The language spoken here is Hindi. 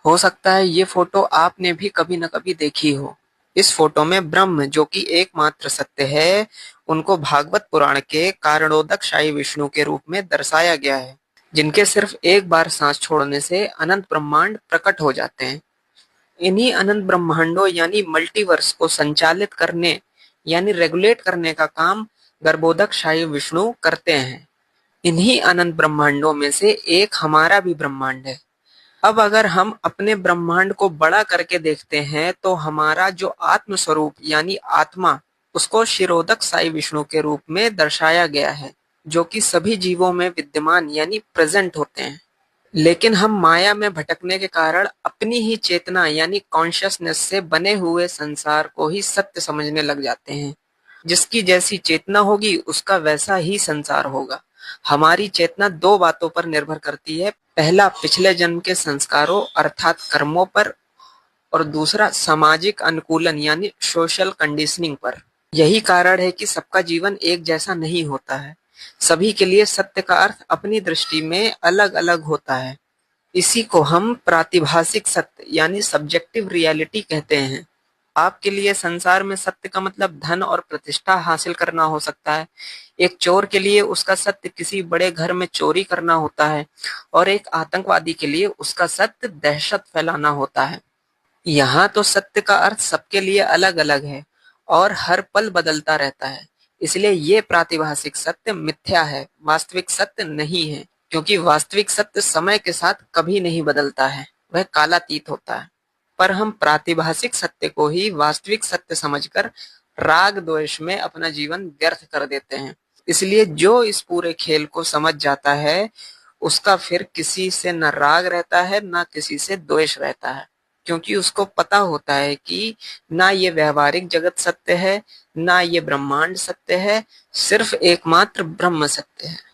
हो सकता है ये फोटो आपने भी कभी न कभी देखी हो। इस फोटो में ब्रह्म जो कि एकमात्र सत्य है, उनको भागवत पुराण के कारणोदक शाही विष्णु के रूप में दर्शाया गया है, जिनके सिर्फ एक बार सांस छोड़ने से अनंत ब्रह्मांड प्रकट हो जाते हैं। इन्हीं अनंत ब्रह्मांडों यानी मल्टीवर्स को संचालित करने यानी रेगुलेट करने का काम गर्भोदक शाही विष्णु करते हैं। इन्हीं अनंत ब्रह्मांडों में से एक हमारा भी ब्रह्मांड है। अब अगर हम अपने ब्रह्मांड को बड़ा करके देखते हैं तो हमारा जो आत्म स्वरूप यानी आत्मा, उसको शिरोदक साई विष्णु के रूप में दर्शाया गया है, जो कि सभी जीवों में विद्यमान यानी प्रेजेंट होते हैं। लेकिन हम माया में भटकने के कारण अपनी ही चेतना यानी कॉन्शियसनेस से बने हुए संसार को ही सत्य समझने लग जाते हैं। जिसकी जैसी चेतना होगी उसका वैसा ही संसार होगा। हमारी चेतना दो बातों पर निर्भर करती है। पहला पिछले जन्म के संस्कारों अर्थात कर्मों पर, और दूसरा सामाजिक अनुकूलन यानी सोशल कंडीशनिंग पर। यही कारण है कि सबका जीवन एक जैसा नहीं होता है। सभी के लिए सत्य का अर्थ अपनी दृष्टि में अलग अलग होता है। इसी को हम प्रातिभासिक सत्य यानी सब्जेक्टिव रियलिटी कहते हैं। आपके लिए संसार में सत्य का मतलब धन और प्रतिष्ठा हासिल करना हो सकता है। एक चोर के लिए उसका सत्य किसी बड़े घर में चोरी करना होता है, और एक आतंकवादी के लिए उसका सत्य दहशत फैलाना होता है। यहाँ तो सत्य का अर्थ सबके लिए अलग अलग है और हर पल बदलता रहता है। इसलिए ये प्रातिभासिक सत्य मिथ्या है, वास्तविक सत्य नहीं है। क्योंकि वास्तविक सत्य समय के साथ कभी नहीं बदलता है, वह कालातीत होता है। पर हम प्रातिभासिक सत्य को ही वास्तविक सत्य समझकर राग द्वेष में अपना जीवन व्यर्थ कर देते हैं। इसलिए जो इस पूरे खेल को समझ जाता है, उसका फिर किसी से न राग रहता है न किसी से द्वेष रहता है। क्योंकि उसको पता होता है कि ना ये व्यवहारिक जगत सत्य है, ना ये ब्रह्मांड सत्य है, सिर्फ एकमात्र ब्रह्म सत्य है।